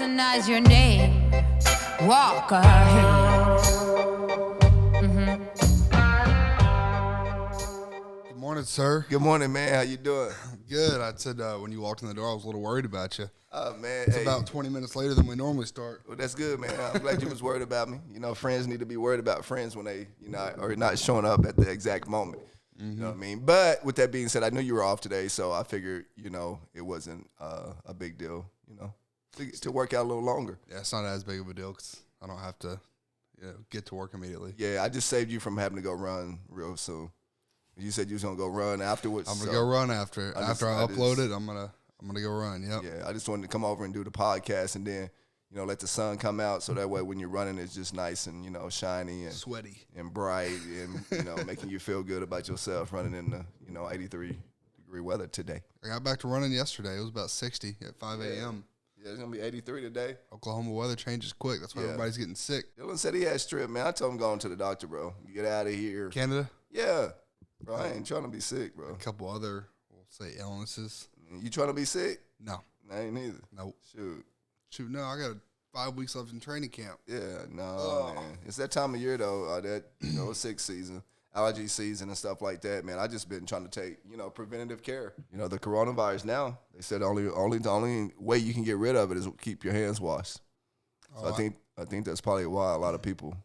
recognize your name. Walk ahead. Good morning, sir. Good morning, man. How you doing? Good. I said when you walked in the door, I was a little worried about you. Oh, man. It's about 20 minutes later than we normally start. Well, that's good, man. I'm glad you was worried about me. You know, friends need to be worried about friends when they, are not showing up at the exact moment. You know what I mean? But with that being said, I knew you were off today, so I figured, it wasn't a big deal, to work out a little longer. Yeah, it's not as big of a deal because I don't have to get to work immediately. Yeah, I just saved you from having to go run real soon. You said you was going to go run afterwards. I'm going to go run after I upload it. I'm gonna go run. Yep. Yeah, I just wanted to come over and do the podcast and then, let the sun come out so that way when you're running it's just nice and, shiny and sweaty and bright and, making you feel good about yourself running in the, 83-degree weather today. I got back to running yesterday. It was about 60 at 5 a.m. Yeah, it's going to be 83 today. Oklahoma weather changes quick. That's why everybody's getting sick. Dylan said he had strep, man. I told him going to the doctor, bro. Get out of here. Canada? Yeah. Bro, I ain't trying to be sick, bro. A couple other, we'll say, illnesses. You trying to be sick? No. I ain't either. Nope. Shoot, no, I got 5 weeks left in training camp. Yeah, no, man. It's that time of year, though, that, sick season, allergy season and stuff like that, man. I just been trying to take, preventative care. The coronavirus now, they said the only way you can get rid of it is keep your hands washed. So I think that's probably why a lot of people.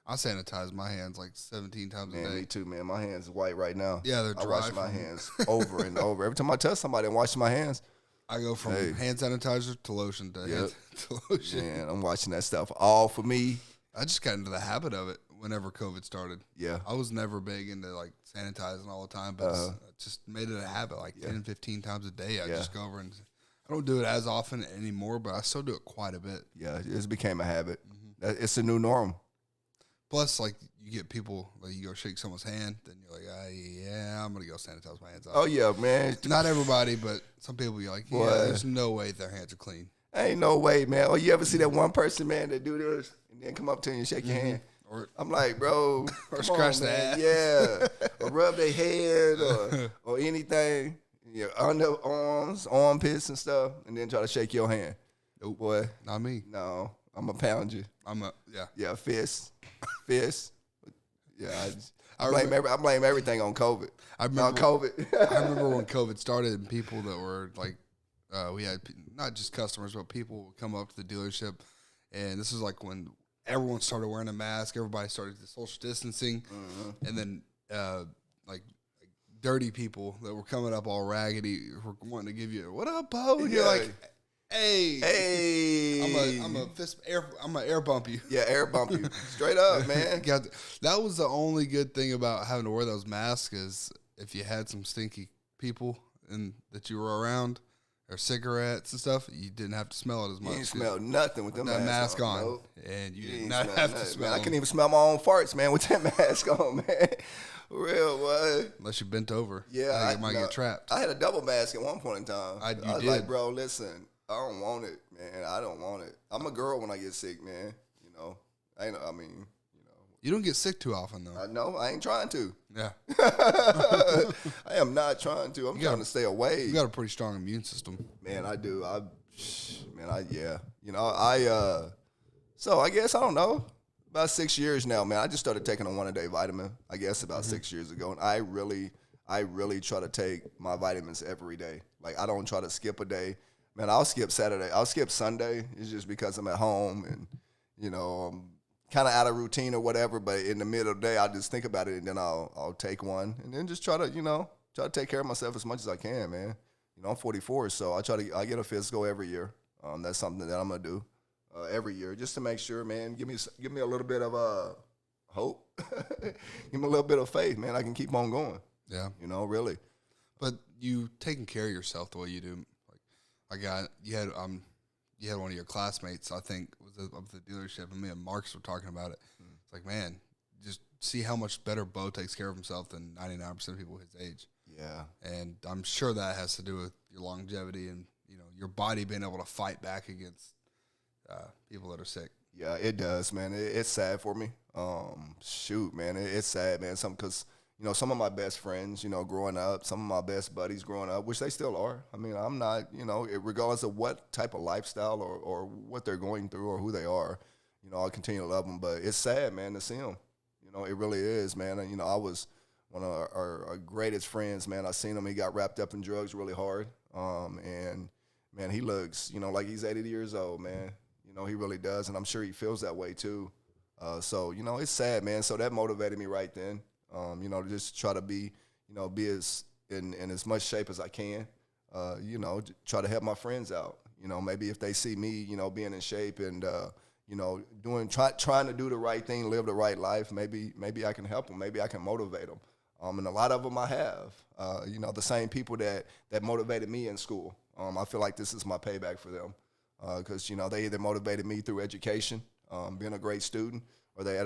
I sanitize my hands like 17 times a day. Me too, man. My hands are white right now. Yeah, they're dry. I wash my hands over and over. Every time I touch somebody and wash my hands, I go from hand sanitizer to lotion to lotion. Man, I'm watching that stuff all for me. I just got into the habit of it whenever COVID started. Yeah. I was never big into like sanitizing all the time, but I just made it a habit like 10, 15 times a day. I just go over and I don't do it as often anymore, but I still do it quite a bit. Yeah, it just became a habit. It's a new norm. Plus, like, you get people, like, you go shake someone's hand, then you're like, I'm going to go sanitize my hands. Oh, yeah, man. Not everybody, but some people be like, there's no way their hands are clean. Ain't no way, man. Or you ever see that one person, man, that do this and then come up to you and shake your hand? Or I'm like, bro, or scratch the ass. Yeah. Or rub their head or anything. Your underarms, armpits and stuff, and then try to shake your hand. Nope. Boy. Not me. No. I'm going to pound you. Yeah, fist. Yeah, I blame everything on COVID. I remember COVID. I remember when COVID started and people that were like, we had not just customers, but people would come up to the dealership. And this was like when everyone started wearing a mask. Everybody started the social distancing. And then like dirty people that were coming up all raggedy were wanting to give you, what up, Bo? And you're like, Hey, I'm a air bump you. Yeah, air bump you straight up, man. That was the only good thing about having to wear those masks is if you had some stinky people that you were around or cigarettes and stuff, you didn't have to smell it as much. You didn't smell nothing with them that mask on, nope. And you did not have to smell. Man, I couldn't even smell my own farts, man, with that mask on, man. Real what? Unless you bent over. Yeah, I might get trapped. I had a double mask at one point in time. I was did. like, bro, listen. I don't want it, man. I don't want it. I'm a girl when I get sick, man. You don't get sick too often, though. I know. I ain't trying to. Yeah. I am not trying to. I'm trying to stay away. You got a pretty strong immune system. Man, I do. So I guess, I don't know, about 6 years now, man. I just started taking a one-a-day vitamin, I guess, about 6 years ago. And I really try to take my vitamins every day. Like, I don't try to skip a day. Man, I'll skip Saturday. I'll skip Sunday. It's just because I'm at home and, I'm kind of out of routine or whatever. But in the middle of the day, I'll just think about it and then I'll take one and then just try to take care of myself as much as I can, man. I'm 44, so I get a physical every year. That's something that I'm gonna do every year just to make sure, man. Give me a little bit of hope. Give me a little bit of faith, man. I can keep on going. Yeah, really. But you taking care of yourself the way you do. You had one of your classmates, I think, was of the dealership, and me and Marks were talking about it. It's like, man, just see how much better Bo takes care of himself than 99% of people his age. Yeah. And I'm sure that has to do with your longevity and, your body being able to fight back against people that are sick. Yeah, it does, man. It's sad for me. Shoot, man, it's sad, man. Because, you know, some of my best friends, you know, growing up, some of my best buddies growing up, which they still are. I mean, I'm not, you know, regardless of what type of lifestyle or what they're going through or who they are, you know, I'll continue to love them. But it's sad, man, to see them. You know, it really is, man. And, you know, I was one of our greatest friends, man. I seen him. He got wrapped up in drugs really hard. And, man, he looks, you know, like he's 80 years old, man. You know, he really does. And I'm sure he feels that way, too. So, you know, it's sad, man. So that motivated me right then, you know, to just try to be, you know, be as in as much shape as I can, you know, try to help my friends out. You know, maybe if they see me, you know, being in shape and, you know, trying to do the right thing, live the right life, maybe I can help them. Maybe I can motivate them. And a lot of them I have, you know, the same people that motivated me in school. I feel like this is my payback for them because, you know, they either motivated me through education, being a great student, or they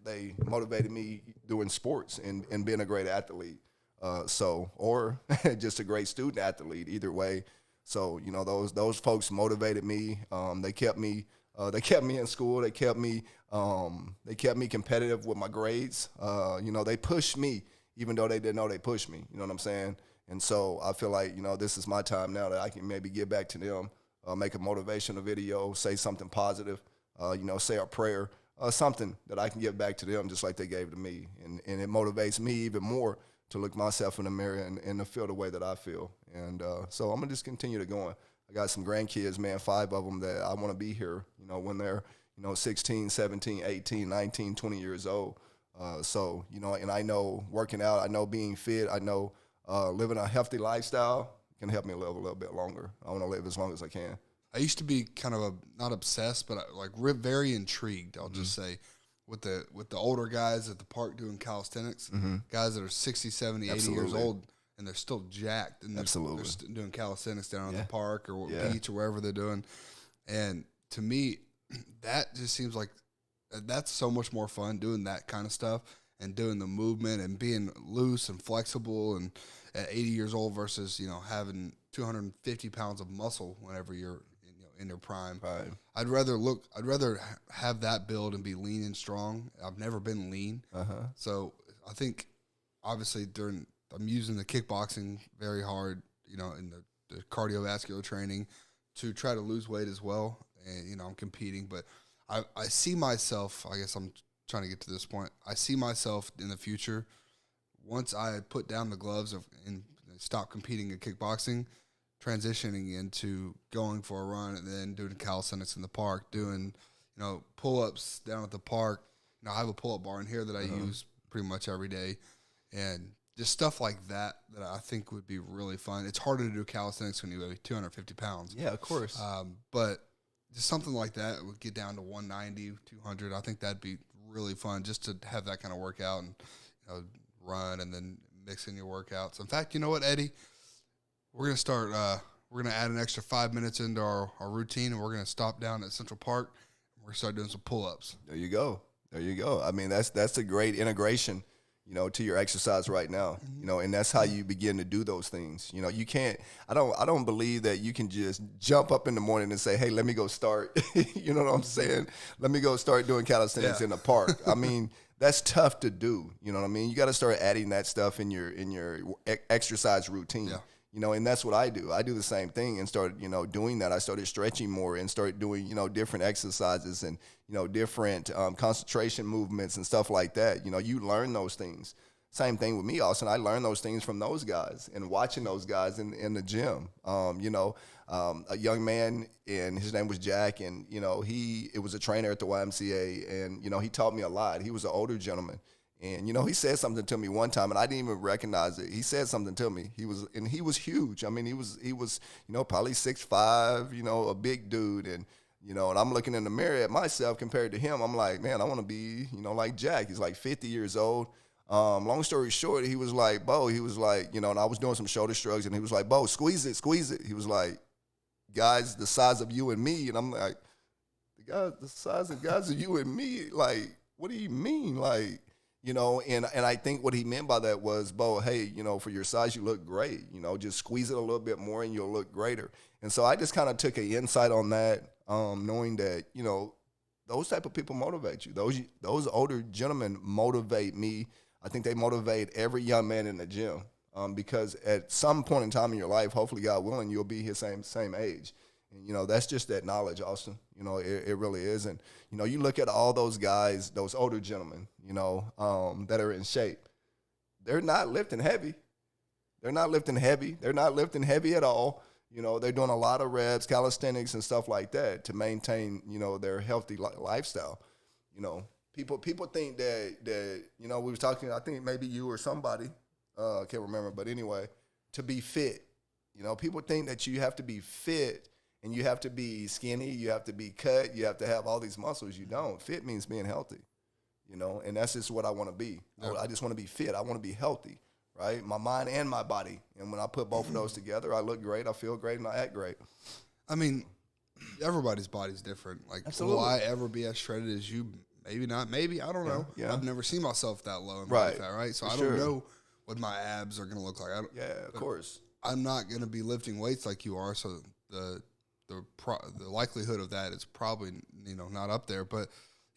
they motivated me doing sports and being a great athlete. Or just a great student athlete, either way. So, you know, those folks motivated me. They kept me in school. They kept me competitive with my grades. You know, they pushed me, even though they didn't know they pushed me. You know what I'm saying? And so I feel like, you know, this is my time now that I can maybe give back to them, make a motivational video, say something positive, you know, say a prayer, something that I can give back to them just like they gave to me. And it motivates me even more to look myself in the mirror and to feel the way that I feel. And so I'm going to just continue to go on. I got some grandkids, man, 5 of them that I want to be here, you know, when they're, you know, 16, 17, 18, 19, 20 years old. So, you know, and I know working out, I know being fit, I know living a healthy lifestyle can help me live a little bit longer. I want to live as long as I can. I used to be kind of not obsessed, but like very intrigued. I'll just say with the older guys at the park doing calisthenics, guys that are 60, 70, 80 years old, and they're still jacked. And they're doing calisthenics down at the park or beach or wherever they're doing. And to me, that just seems like that's so much more fun doing that kind of stuff and doing the movement and being loose and flexible and at 80 years old versus, you know, having 250 pounds of muscle whenever you're in your prime. Right. I'd rather have that build and be lean and strong. I've never been lean. So I think obviously I'm using the kickboxing very hard, you know, in the cardiovascular training to try to lose weight as well. And, you know, I'm competing, but I see myself, I guess I'm trying to get to this point. I see myself in the future, once I put down the gloves and stop competing in kickboxing, transitioning into going for a run and then doing calisthenics in the park, doing, you know, pull-ups down at the park. You know, I have a pull-up bar in here that I use pretty much every day, and just stuff like that I think would be really fun. It's harder to do calisthenics when you weigh 250 pounds. Yeah, of course. But just something like that would get down to 190, 200. I think that'd be really fun just to have that kind of workout and, you know, run and then mix in your workouts. In fact, you know what, Eddie? We're going to start, we're going to add an extra 5 minutes into our routine, and we're going to stop down at Central Park. And we're going to start doing some pull-ups. There you go. I mean, that's a great integration, you know, to your exercise right now, you know, and that's how you begin to do those things. You know, you can't, I don't believe that you can just jump up in the morning and say, hey, let me go start, you know what I'm saying? Let me go start doing calisthenics in the park. I mean, that's tough to do. You know what I mean? You got to start adding that stuff in your exercise routine. Yeah. You know, and that's what I do. I do the same thing and started, you know, doing that. I started stretching more and started doing, you know, different exercises and, you know, different concentration movements and stuff like that. You know, you learn those things. Same thing with me, Austin. I learned those things from those guys and watching those guys in the gym. You know, a young man, and his name was Jack, and, you know, it was a trainer at the YMCA, and, you know, he taught me a lot. He was an older gentleman. And, you know, he said something to me one time, and I didn't even recognize it. He said something to me. He was huge. I mean, he was, you know, probably 6'5", you know, a big dude. And, you know, and I'm looking in the mirror at myself compared to him. I'm like, man, I want to be, you know, like Jack. He's like 50 years old. Long story short, he was like, Bo, he was like, you know, and I was doing some shoulder shrugs, and he was like, Bo, squeeze it. He was like, guys the size of you and me. And I'm like, the size of guys of you and me? Like, what do you mean? Like, you know, and I think what he meant by that was, Bo, hey, you know, for your size, you look great. You know, just squeeze it a little bit more and you'll look greater. And so I just kind of took an insight on that, knowing that, you know, those type of people motivate you. Those older gentlemen motivate me. I think they motivate every young man in the gym because at some point in time in your life, hopefully God willing, you'll be his same age. And, that's just that knowledge, Austin. It really is. And, you look at all those guys, those older gentlemen, that are in shape. They're not lifting heavy. They're not lifting heavy. They're not lifting heavy at all. They're doing a lot of reps, calisthenics, and stuff like that to maintain, their healthy lifestyle. People think that we was talking, I think maybe you or somebody, I can't remember, but anyway, to be fit. People think that you have to be fit and you have to be skinny, you have to be cut, you have to have all these muscles. You don't. Fit means being healthy, and that's just what I want to be. Yeah. I just want to be fit. I want to be healthy, right? My mind and my body. And when I put both of those together, I look great, I feel great, and I act great. I mean, everybody's body's different. Like, Absolutely. Will I ever be as shredded as you? Maybe not. Maybe. I don't know. Yeah. I've never seen myself that low in body fat, right? So I don't know what my abs are going to look like. Of course. I'm not going to be lifting weights like you are, so the likelihood of that is probably not up there. But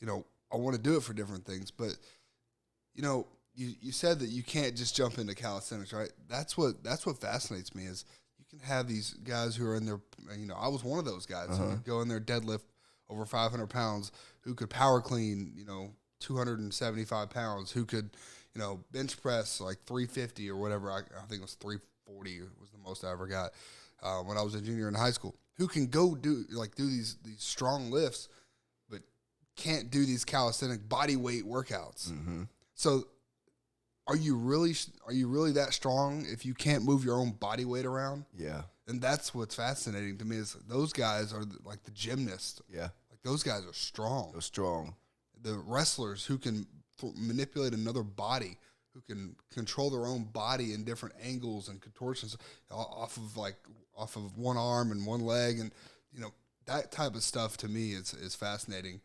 I want to do it for different things. But you said that you can't just jump into calisthenics, right? That's what fascinates me is you can have these guys who are in their I was one of those guys who would go in there deadlift over 500 pounds, who could power clean 275 pounds, who could bench press like 350 or whatever. I think it was 340 was the most I ever got when I was a junior in high school. Who can go do these strong lifts, but can't do these calisthenic body weight workouts. Mm-hmm. So, are you really that strong if you can't move your own body weight around? Yeah, and that's what's fascinating to me is those guys are like the gymnasts. Yeah, like those guys are strong. They're strong. The wrestlers who can manipulate another body, who can control their own body in different angles and contortions off of one arm and one leg, and that type of stuff to me is fascinating,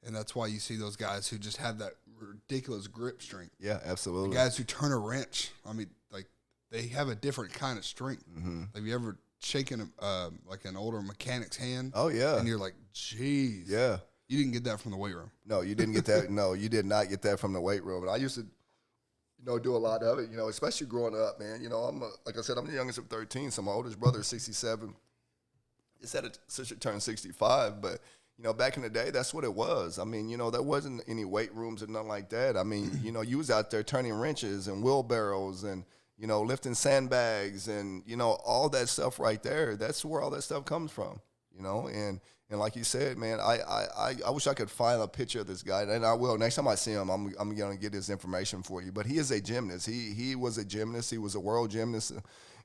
and that's why you see those guys who just have that ridiculous grip strength. Yeah, absolutely. The guys who turn a wrench, I mean, like they have a different kind of strength. Mm-hmm. Have you ever shaken like an older mechanic's hand? Oh yeah, and you're like, geez, yeah. You didn't get that from the weight room. No, you didn't get that. No, you did not get that from the weight room. And I used to, do a lot of it, especially growing up, man. Like I said, I'm the youngest of 13, so my oldest brother is 67. It's at a sister turned 65, but, back in the day, that's what it was. I mean, there wasn't any weight rooms and nothing like that. I mean, you was out there turning wrenches and wheelbarrows and, lifting sandbags and, all that stuff right there. That's where all that stuff comes from, And like you said, man, I wish I could find a picture of this guy, and I will. Next time I see him, I'm going to get his information for you. But he is a gymnast. He was a gymnast. He was a world gymnast,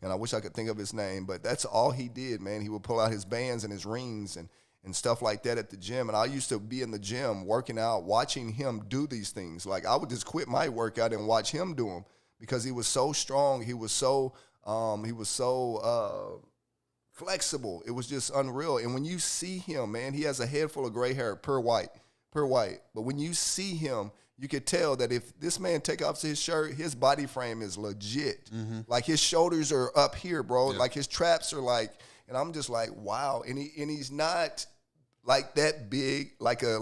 and I wish I could think of his name. But that's all he did, man. He would pull out his bands and his rings and stuff like that at the gym. And I used to be in the gym working out, watching him do these things. Like I would just quit my workout and watch him do them because he was so strong. He was so flexible. It was just unreal. And when you see him, man, he has a head full of gray hair, pure white. But when you see him, you could tell that if this man take off his shirt, his body frame is legit. Mm-hmm. Like his shoulders are up here, bro. Yeah. Like his traps are like, and I'm just like, wow. And he's not like that big, like a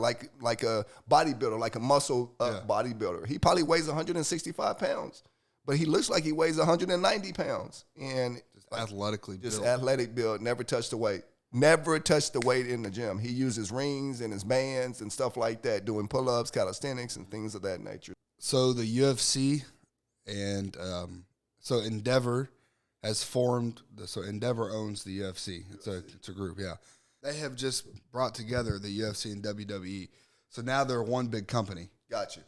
bodybuilder, like a muscle up bodybuilder. He probably weighs 165 pounds, but he looks like he weighs 190 pounds. And athletically built. Just athletic build, never touched the weight. Never touched the weight in the gym. He uses rings and his bands and stuff like that, doing pull-ups, calisthenics, and things of that nature. So the UFC and so Endeavor has formed. So Endeavor owns the UFC. It's a group, yeah. They have just brought together the UFC and WWE. So now they're one big company. Gotcha.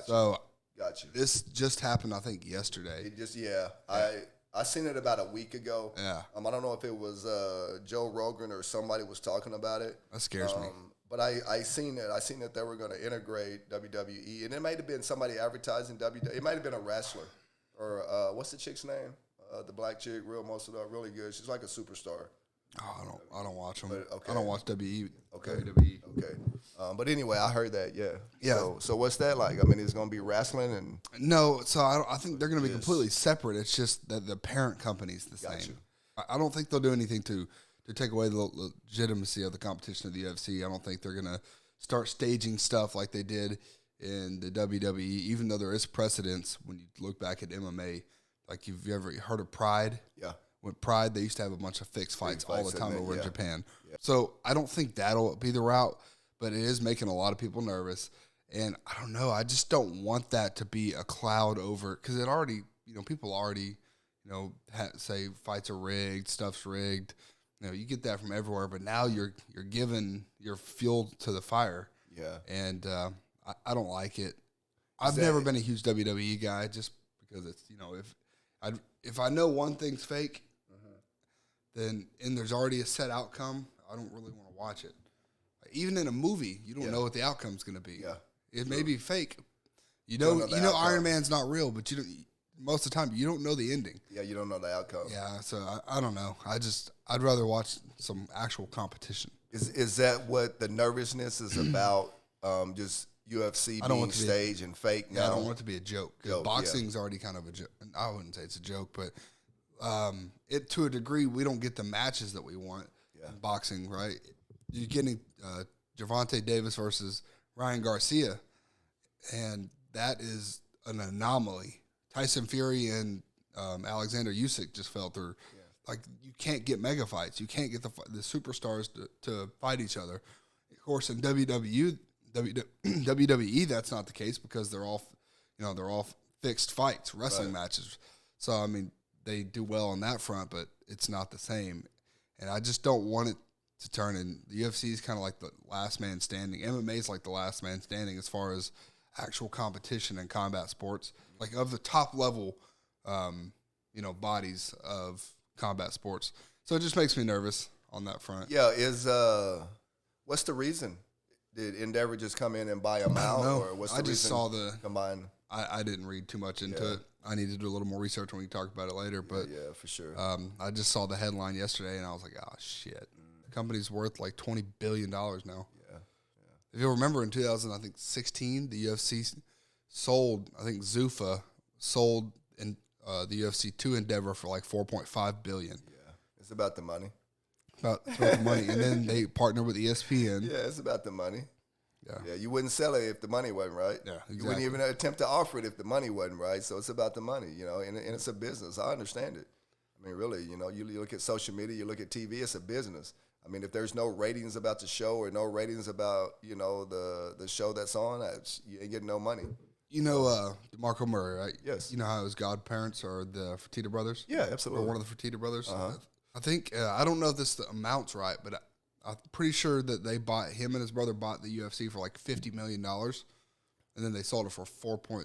So this just happened, I think, yesterday. It just I seen it about a week ago. Yeah. I don't know if it was Joe Rogan or somebody was talking about it. That scares me. But I seen it. I seen that they were going to integrate WWE, and it might have been somebody advertising WWE. It might have been a wrestler, or what's the chick's name? The black chick, really good. She's like a superstar. Oh, I don't watch them. Okay. I don't watch WWE. Okay. WWE. Okay. But anyway, I heard that. Yeah. So what's that like? I mean, it's going to be wrestling and no. So I think they're going to be completely separate. It's just that the parent company's the same. I don't think they'll do anything to take away the legitimacy of the competition of the UFC. I don't think they're going to start staging stuff like they did in the WWE, even though there is precedence when you look back at MMA. Like, you've ever heard of Pride? Yeah. With Pride, they used to have a bunch of fixed fights all the time over in yeah. Japan. Yeah. So I don't think that'll be the route, but it is making a lot of people nervous. And I don't know. I just don't want that to be a cloud over, because it already, people already, say fights are rigged, stuff's rigged. You get that from everywhere, but now you're giving your fuel to the fire. Yeah. And I don't like it. I've never been a huge WWE guy, just because it's, if I know one thing's fake, then and there's already a set outcome, I don't really want to watch it. Even in a movie, you don't know what the outcome's going to be. Yeah. It may be fake. You don't know, know the outcome. Iron Man's not real, but most of the time you don't know the ending. Yeah, you don't know the outcome. Yeah, so I don't know. I'd rather watch some actual competition. Is that what the nervousness is about? Just UFC being staged and fake now? Yeah, I don't want it to be a joke. Joke, Boxing's already kind of a joke. I wouldn't say it's a joke, but it to a degree, we don't get the matches that we want in boxing, right? You're getting Gervonta Davis versus Ryan Garcia, and that is an anomaly. Tyson Fury and Alexander Usyk just fell through. Yeah. Like, you can't get mega fights. You can't get the superstars to fight each other. Of course, in WWE, that's not the case, because they're all fixed fights, wrestling matches. So, I mean, they do well on that front, but it's not the same. And I just don't want it to turn in. The UFC is kind of like the last man standing. MMA is like the last man standing as far as actual competition in combat sports, like of the top level, bodies of combat sports. So it just makes me nervous on that front. Yeah, what's the reason? Did Endeavor just come in and buy them out, or what's the reason? I just saw the combine. I didn't read too much into it. I need to do a little more research when we talk about it later. But yeah, for sure. I just saw the headline yesterday, and I was like, oh shit, the company's worth like $20 billion now. Yeah. If you'll remember, in 2016, the UFC sold. I think Zuffa sold in the UFC to Endeavor for like $4.5 billion. Yeah, it's about the money. About the money, and then they partnered with ESPN. Yeah, it's about the money. Yeah, you wouldn't sell it if the money wasn't right. Yeah, exactly. You wouldn't even attempt to offer it if the money wasn't right. So it's about the money, and it's a business. I understand it. I mean, really, you look at social media, you look at TV, it's a business. I mean, if there's no ratings about the show or no ratings about, the show that's on, you ain't getting no money. DeMarco Murray, right? Yes. You know how his godparents are the Fertitta brothers? Yeah, absolutely. Or one of the Fertitta brothers? Uh-huh. I think, I don't know if the amount's right, but I'm pretty sure that him and his brother bought the UFC for like $50 million. And then they sold it for 20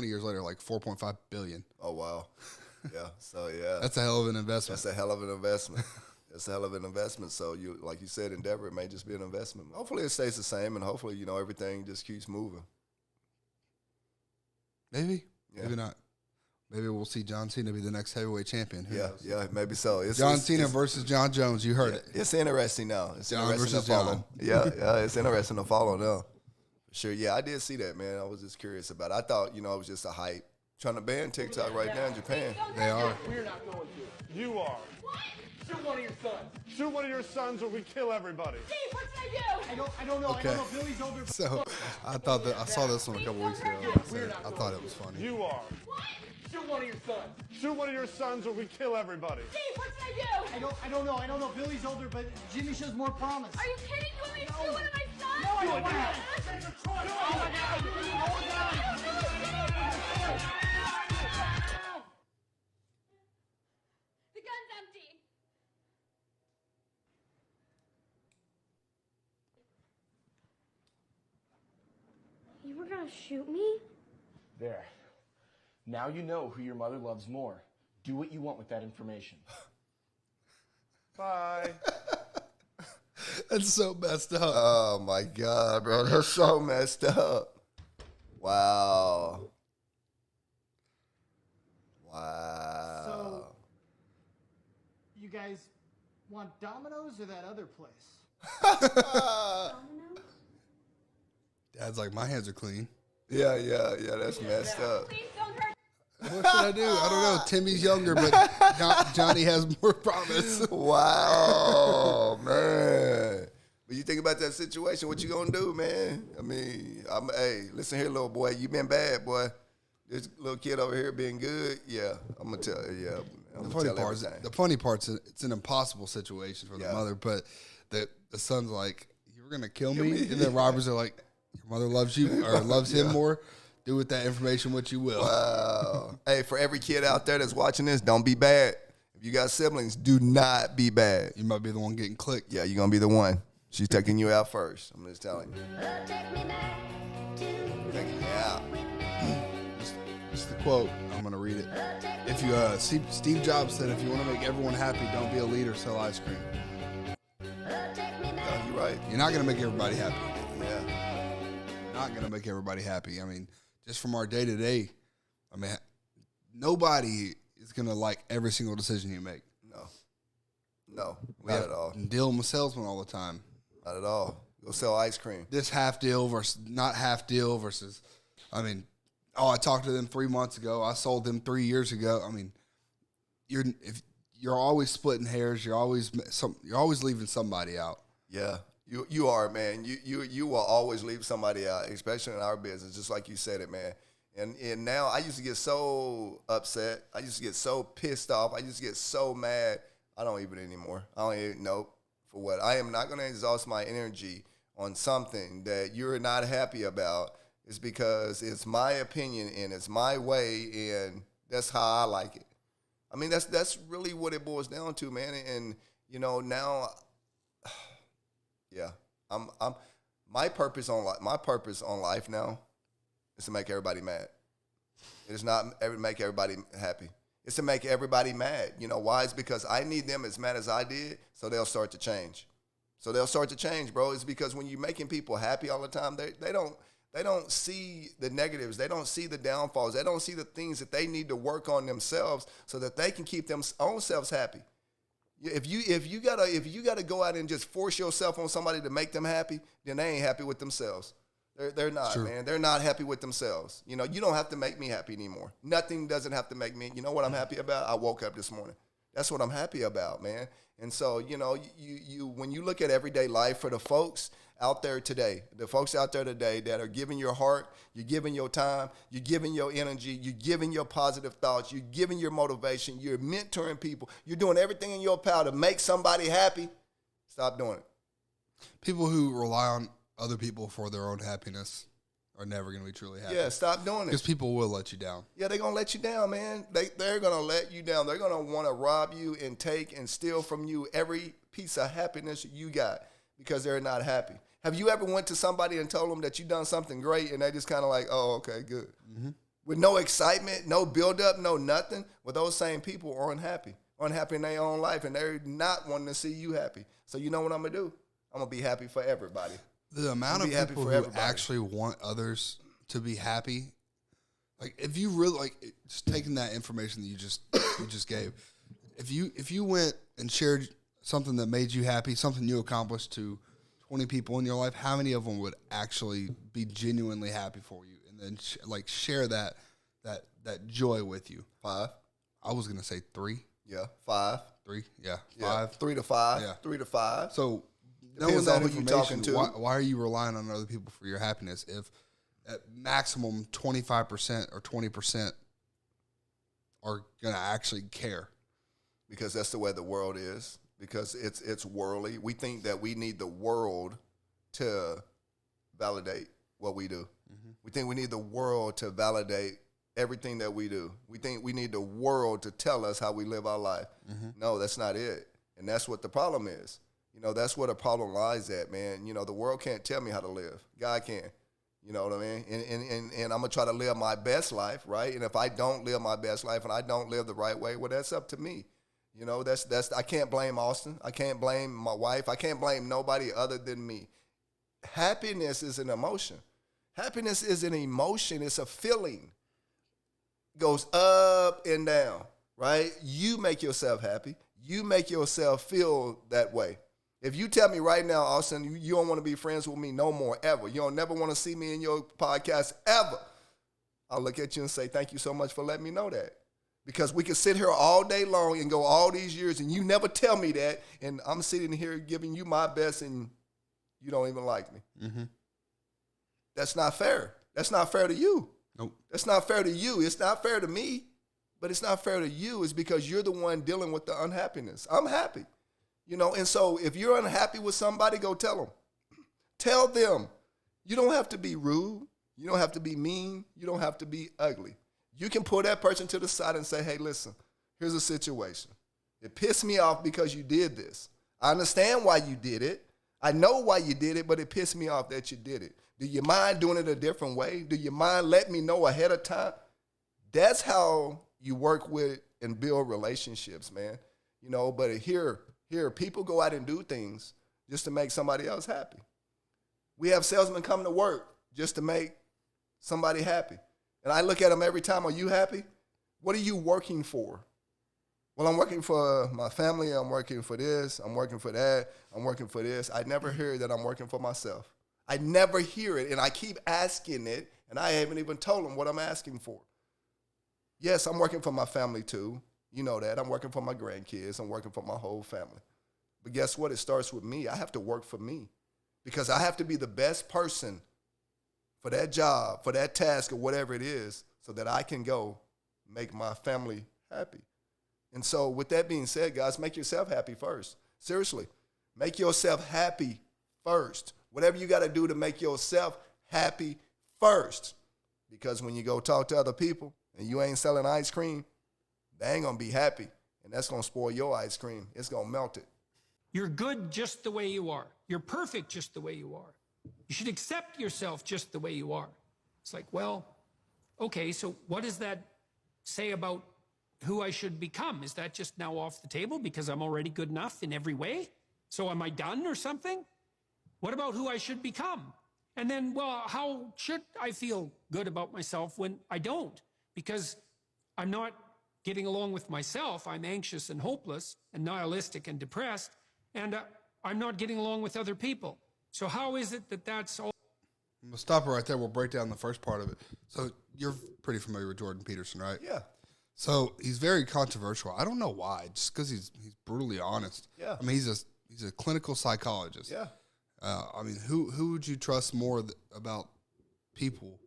years later, like $4.5 billion. Oh, wow. Yeah. So, yeah. That's a hell of an investment. That's a hell of an investment. That's a hell of an investment. So, like you said, Endeavor, it may just be an investment. Hopefully it stays the same, and hopefully, everything just keeps moving. Maybe. Yeah. Maybe not. Maybe we'll see John Cena be the next heavyweight champion. Yeah, maybe so. John Cena versus John Jones. You heard it. It's interesting now. It's John interesting versus to follow. John. Yeah, it's interesting to follow now. Sure, yeah, I did see that, man. I was just curious about it. I thought, it was just a hype. Trying to ban TikTok right now in Japan. They are. We're not going to. You are. What? Shoot one of your sons. Shoot one of your sons or we kill everybody. Steve, what should I do? I don't know. Okay. I don't know. Billy's older. So I saw this one a couple weeks ago. I thought it was funny. You are. What? Shoot one of your sons. Shoot one of your sons or we kill everybody. Steve, what should I do? I don't know. Billy's older, but Jimmy shows more promise. Are you kidding? You want me to shoot one of my sons? No, I don't want to. That's a choice. Oh my God. The gun's empty. You were gonna shoot me? There. Now you know who your mother loves more. Do what you want with that information. Bye. That's so messed up. Oh, my God, bro. That's so messed up. Wow. So, you guys want Domino's or that other place? Domino's? Dad's like, my hands are clean. Yeah, that's messed up. Please don't hurt. What should I do? I don't know. Timmy's younger, but Johnny has more promise. Wow, man. When you think about that situation, what you gonna do, man? I mean, hey, listen here, little boy. You been bad, boy. This little kid over here being good. Yeah, I'm gonna tell. Yeah, I'm gonna tell everything. The funny part's it's an impossible situation for the mother, but the son's like, "You were gonna kill me," and then robbers are like, "Your mother loves you or loves him more. Do with that information what you will." Wow. Hey, for every kid out there that's watching this, don't be bad. If you got siblings, do not be bad. You might be the one getting clicked. Yeah, you're gonna be the one. She's taking you out first. I'm just telling you. Taking you out. It's the quote. I'm going to read it. If you Steve Jobs said, if you want to make everyone happy, don't be a leader, sell ice cream. Yeah, you're right. You're not going to make everybody happy. Yeah. Not going to make everybody happy. I mean, just from our day-to-day, I mean, nobody is going to like every single decision you make. No, not at all. Dealing with salesmen all the time. Not at all. Go sell ice cream. This half deal versus not half deal versus, I mean, I talked to them 3 months ago. I sold them 3 years ago. I mean, you're always splitting hairs. You're always leaving somebody out. Yeah, you are, man. You will always leave somebody out, especially in our business, just like you said it, man. And now I used to get so upset. I used to get so pissed off. I used to get so mad. I don't even anymore. I don't even know for what. I am not going to exhaust my energy on something that you're not happy about. It's because it's my opinion and it's my way, and that's how I like it. I mean, that's really what it boils down to, man. And you know, now, yeah, I'm my purpose on life now is to make everybody mad. It is not make everybody happy. It's to make everybody mad. You know why? It's because I need them as mad as I did, so they'll start to change. So they'll start to change, bro. It's because when you're making people happy all the time, they don't see the negatives. They don't see the downfalls. They don't see the things that they need to work on themselves so that they can keep their own selves happy. If you gotta go out and just force yourself on somebody to make them happy, then they ain't happy with themselves. They're not, man. They're not happy with themselves. You know, you don't have to make me happy anymore. Nothing doesn't have to make me. You know what I'm happy about? I woke up this morning. That's what I'm happy about, man. And so, you know, you when you look at everyday life for the folks out there today, the folks out there today that are giving your heart, you're giving your time, you're giving your energy, you're giving your positive thoughts, you're giving your motivation, you're mentoring people, you're doing everything in your power to make somebody happy, stop doing it. People who rely on other people for their own happiness are never going to be truly happy. Yeah, stop doing it. Because people will let you down. Yeah, they're going to let you down, man. They're going to let you down. They're going to want to rob you and take and steal from you every piece of happiness you got because they're not happy. Have you ever went to somebody and told them that you done something great and they just kind of like, oh, okay, good. Mm-hmm. With no excitement, no build-up, no nothing? Well, those same people are unhappy in their own life, and they're not wanting to see you happy. So you know what I'm going to do? I'm going to be happy for everybody. The amount of people who actually want others to be happy, like if you really like just taking that information that you just gave, if you went and shared something that made you happy, something you accomplished to 20 people in your life, how many of them would actually be genuinely happy for you and then share that joy with you? 5. I was gonna say 3. Yeah, 5. 3. Yeah, 5. Yeah, 3 to 5. Yeah. 3 to 5. So. Depends Knowing on that who you're talking information, to. why are you relying on other people for your happiness if at maximum 25% or 20% are going to actually care? Because that's the way the world is. Because it's worldly. We think that we need the world to validate what we do. Mm-hmm. We think we need the world to validate everything that we do. We think we need the world to tell us how we live our life. Mm-hmm. No, that's not it. And that's what the problem is. You know, that's where the problem lies at, man. You know, the world can't tell me how to live. God can. You know what I mean? And I'm going to try to live my best life, right? And if I don't live my best life and I don't live the right way, well, that's up to me. You know, that's I can't blame Austin. I can't blame my wife. I can't blame nobody other than me. Happiness is an emotion. Happiness is an emotion. It's a feeling. It goes up and down, right? You make yourself happy. You make yourself feel that way. If you tell me right now, Austin, you don't want to be friends with me no more, ever. You don't never want to see me in your podcast, ever. I'll look at you and say, thank you so much for letting me know that. Because we could sit here all day long and go all these years, and you never tell me that, and I'm sitting here giving you my best, and you don't even like me. Mm-hmm. That's not fair. That's not fair to you. Nope. That's not fair to you. It's not fair to me, but it's not fair to you. It's because you're the one dealing with the unhappiness. I'm happy, and so if you're unhappy with somebody, go tell them. Tell them. You don't have to be rude. You don't have to be mean. You don't have to be ugly. You can pull that person to the side and say, hey, listen, here's a situation. It pissed me off because you did this. I understand why you did it. I know why you did it, but it pissed me off that you did it. Do you mind doing it a different way? Do you mind letting me know ahead of time? That's how you work with and build relationships, man. But here, people go out and do things just to make somebody else happy. We have salesmen come to work just to make somebody happy. And I look at them every time, are you happy? What are you working for? Well, I'm working for my family. I'm working for this. I'm working for that. I'm working for this. I never hear that I'm working for myself. I never hear it, and I keep asking it, and I haven't even told them what I'm asking for. Yes, I'm working for my family too. You know that. I'm working for my grandkids. I'm working for my whole family. But guess what? It starts with me. I have to work for me because I have to be the best person for that job, for that task, or whatever it is, so that I can go make my family happy. And so with that being said, guys, make yourself happy first. Seriously, make yourself happy first. Whatever you got to do to make yourself happy first. Because when you go talk to other people and you ain't selling ice cream, they ain't going to be happy. And that's going to spoil your ice cream. It's going to melt it. You're good just the way you are. You're perfect just the way you are. You should accept yourself just the way you are. It's like, well, okay, so what does that say about who I should become? Is that just now off the table because I'm already good enough in every way? So am I done or something? What about who I should become? And then, well, how should I feel good about myself when I don't? Because I'm not getting along with myself. I'm anxious and hopeless and nihilistic and depressed, and I'm not getting along with other people. So how is it that that's all? We'll stop it right there. We'll break down the first part of it. So you're pretty familiar with Jordan Peterson, right? Yeah. So he's very controversial. I don't know why, just because he's brutally honest. Yeah. I mean, he's a clinical psychologist. Yeah. I mean, who would you trust more about people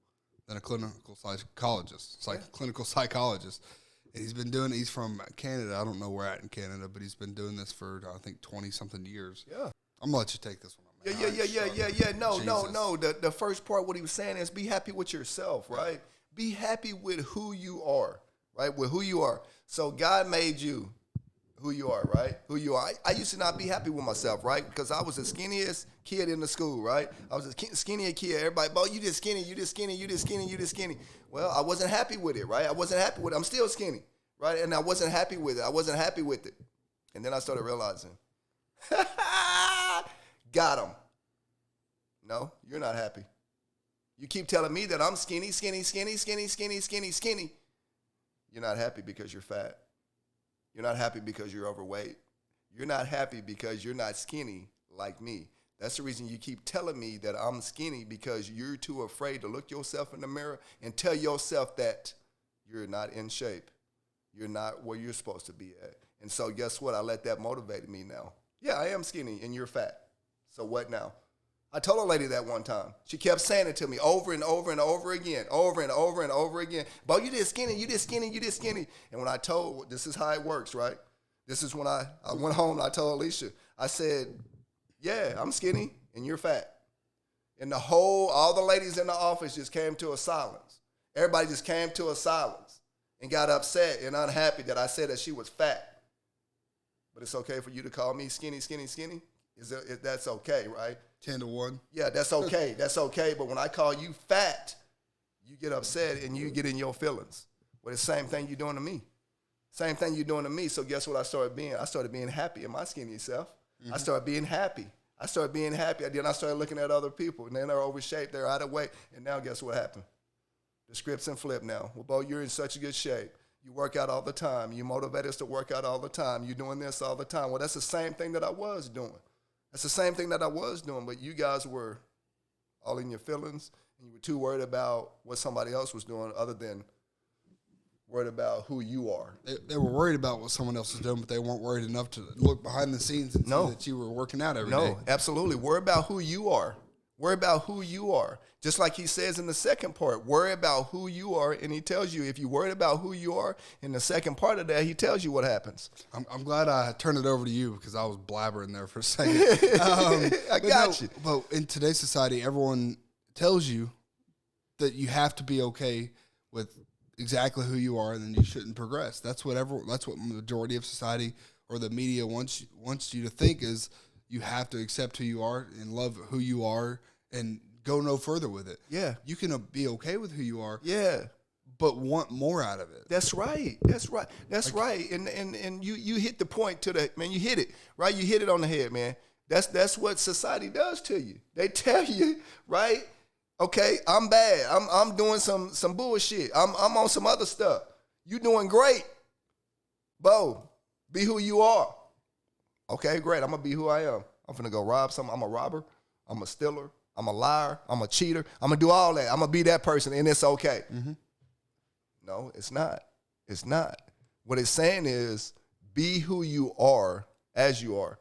than a clinical psychologist? It's like clinical psychologist. And he's been doing it. He's from Canada. I don't know where at in Canada, but he's been doing this for, I think, 20-something years. Yeah. I'm going to let you take this one. Yeah. No. The first part, what he was saying is be happy with yourself, right? Be happy with who you are, right? With who you are. So God made you who you are, right? Who you are. I used to not be happy with myself, right? Because I was the skinniest kid in the school, right? I was the skinniest kid. Everybody, "Bo, you just skinny, you just skinny, you just skinny, you just skinny." Well, I wasn't happy with it, right? I wasn't happy with it. I'm still skinny, right? And I wasn't happy with it. And then I started realizing, got him. No, you're not happy. You keep telling me that I'm skinny. You're not happy because you're fat. You're not happy because you're overweight. You're not happy because you're not skinny like me. That's the reason you keep telling me that I'm skinny, because you're too afraid to look yourself in the mirror and tell yourself that you're not in shape. You're not where you're supposed to be at. And so guess what? I let that motivate me now. Yeah, I am skinny and you're fat. So what now? I told a lady that one time. She kept saying it to me over and over and over again, "Bo, you just skinny, you just skinny, you just skinny." And when I told, this is how it works, right? This is when I went home and I told Alicia, I said, "Yeah, I'm skinny and you're fat." And all the ladies in the office just came to a silence. Everybody just came to a silence and got upset and unhappy that I said that she was fat. But it's okay for you to call me skinny. That's okay, right? 10-1. Yeah, that's okay. That's okay. But when I call you fat, you get upset and you get in your feelings. Well, the same thing you're doing to me. So guess what I started being? I started being happy in my skinny self. Mm-hmm. I started being happy. Then I started looking at other people, and then they're overshaped, they're out of weight. And now guess what happened? The scripts and flip now. Well, Bo, you're in such good shape. You work out all the time. You motivate us to work out all the time. You're doing this all the time. Well, that's the same thing that I was doing. But you guys were all in your feelings, and you were too worried about what somebody else was doing other than worried about who you are. They were worried about what someone else was doing, but they weren't worried enough to look behind the scenes and see that you were working out every day. No, absolutely. Worry about who you are. Worry about who you are. Just like he says in the second part, worry about who you are. And he tells you, if you're worried about who you are, in the second part of that, he tells you what happens. I'm glad I turned it over to you because I was blabbering there for a second. I got you. But in today's society, everyone tells you that you have to be okay with exactly who you are, and then you shouldn't progress. That's what majority of society or the media wants you to think is you have to accept who you are and love who you are and go no further with it. Yeah. You can be okay with who you are. Yeah. But want more out of it. That's right. That's right. That's right. And you hit the point to that, man. You hit it, right? You hit it on the head, man. That's what society does to you. They tell you, right? Okay, I'm bad. I'm doing some bullshit. I'm on some other stuff. You doing great. Bo, be who you are. Okay, great. I'm gonna be who I am. I'm gonna go rob something. I'm a robber. I'm a stealer. I'm a liar. I'm a cheater. I'm gonna do all that. I'm gonna be that person, and it's okay. Mm-hmm. No, it's not. It's not. What it's saying is be who you are as you are.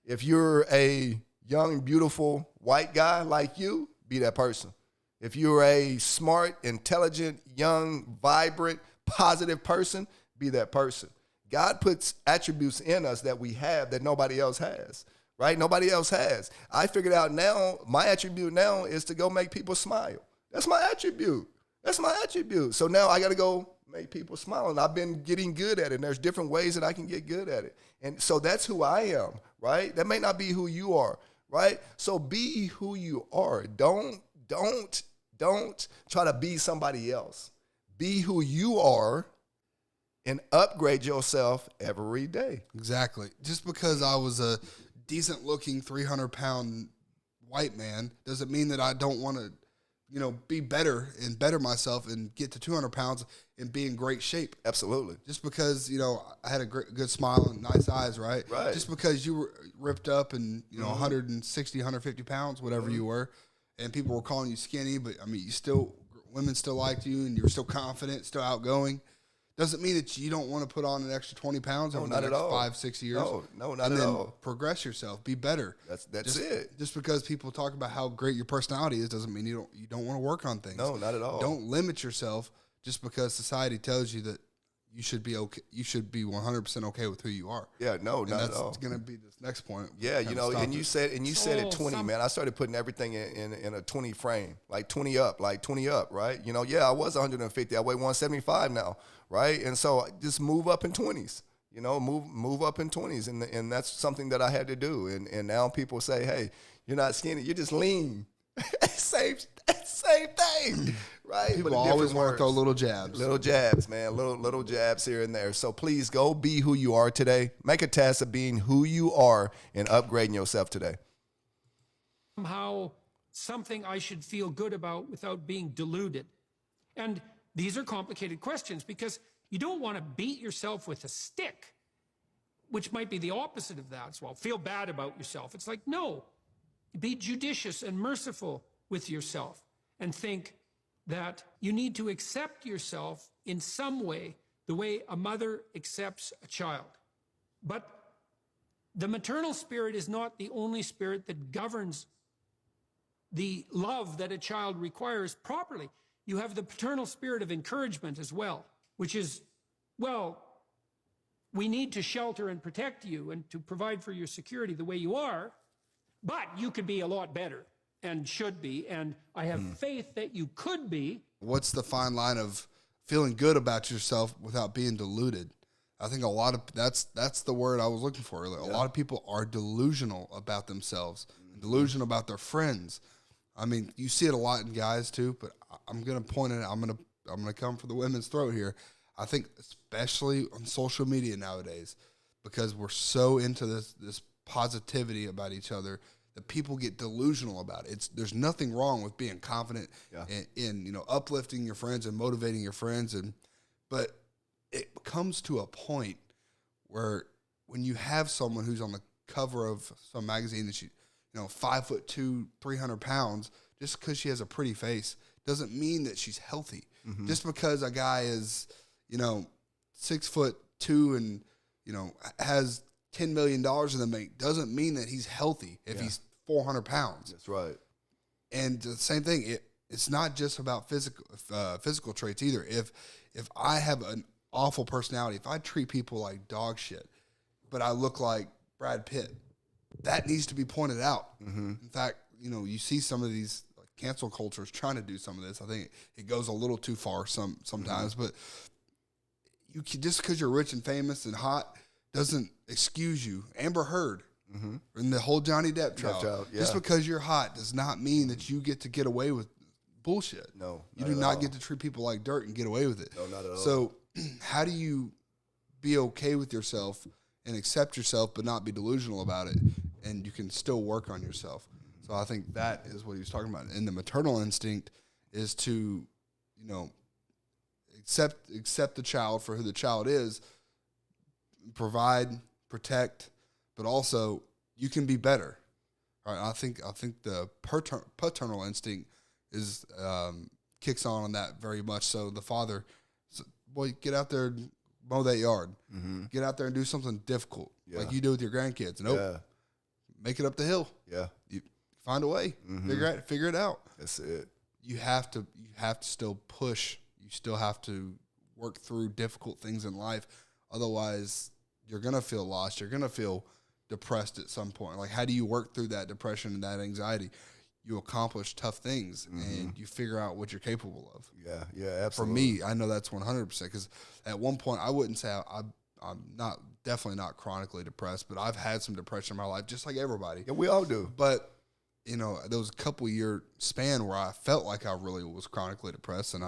If you're a young, beautiful white guy like you, be that person. If you're a smart, intelligent, young, vibrant, positive person, be that person. God puts attributes in us that we have that nobody else has, right? Nobody else has. I figured out now, my attribute now is to go make people smile. That's my attribute. That's my attribute. So now I got to go make people smile, and I've been getting good at it, and there's different ways that I can get good at it. And so that's who I am, right? That may not be who you are, right? So be who you are. Don't try to be somebody else. Be who you are and upgrade yourself every day. Exactly. Just because I was a decent-looking 300-pound white man doesn't mean that I don't want to, be better and better myself and get to 200 pounds and be in great shape. Absolutely. Just because, I had a good smile and nice eyes, right? Right. Just because you were ripped up and, 160, 150 pounds, whatever you were, and people were calling you skinny, but, women still liked you and you were still confident, still outgoing. Doesn't mean that you don't want to put on an extra 20 pounds over the next 5-6 years. No, not at all. Progress yourself. Be better. That's it. Just because people talk about how great your personality is doesn't mean you don't want to work on things. No, not at all. Don't limit yourself just because society tells you that you should be okay. You should be 100% okay with who you are. Yeah, no, and not that's at all. going to be this next point. Yeah, and you said at 20, man. I started putting everything in a 20 frame, like 20 up, right? I was 150. I weigh 175 now, right? And so just move up in 20s. Move up in 20s, and that's something that I had to do. And now people say, hey, you're not skinny, you're just lean. same thing, right? People always want to throw little jabs. Little jabs, man. Little jabs here and there. So please go be who you are today. Make a task of being who you are and upgrading yourself today. Somehow something I should feel good about without being deluded. And these are complicated questions because you don't want to beat yourself with a stick, which might be the opposite of that as well. Feel bad about yourself. It's like, no, be judicious and merciful with yourself and think that you need to accept yourself in some way, the way a mother accepts a child. But the maternal spirit is not the only spirit that governs the love that a child requires properly. You have the paternal spirit of encouragement as well, which is, well, we need to shelter and protect you and to provide for your security the way you are, but you could be a lot better and should be, and I have faith that you could be. What's the fine line of feeling good about yourself without being deluded? I think a lot of that's the word I was looking for. A lot of people are delusional about themselves, delusional about their friends. I mean, you see it a lot in guys too, but I'm going to point it out. I'm going to come for the women's throat here. I think especially on social media nowadays, because we're so into this positivity about each other, that people get delusional about it. There's nothing wrong with being confident in uplifting your friends and motivating your friends, but it comes to a point where when you have someone who's on the cover of some magazine that 5'2", 300 pounds, just because she has a pretty face doesn't mean that she's healthy. Mm-hmm. Just because a guy is 6'2" and, has $10 million in the bank doesn't mean that he's healthy if he's 400 pounds. That's right. And the same thing, it's not just about physical traits either. If I have an awful personality, if I treat people like dog shit, but I look like Brad Pitt, that needs to be pointed out. In fact, you see some of these cancel cultures trying to do some of this. I think it goes a little too far sometimes, but you can, just because you're rich and famous and hot doesn't excuse you. Amber Heard in the whole Johnny Depp trial. Just because you're hot does not mean that you get away with bullshit. No, you do not get to treat people like dirt and get away with it. No, not at all. So how do you be okay with yourself and accept yourself but not be delusional about it, and you can still work on yourself? So I think that is what he was talking about. And the maternal instinct is to, accept the child for who the child is, provide, protect, but also you can be better. All right, I think the paternal instinct is kicks on that very much. So the father, boy, get out there and mow that yard. Get out there and do something difficult, like you do with your grandkids. Nope, make it up the hill. Yeah, you find a way. Figure it out. That's it. You have to still push. You still have to work through difficult things in life. Otherwise, you're gonna feel lost. You're gonna feel depressed at some point. Like, how do you work through that depression and that anxiety? You accomplish tough things and you figure out what you're capable of. Yeah, absolutely. For me, I know that's 100%, because at one point I wouldn't say I'm definitely not chronically depressed, but I've had some depression in my life, just like everybody. Yeah, we all do. But there was a couple year span where I felt like I really was chronically depressed, and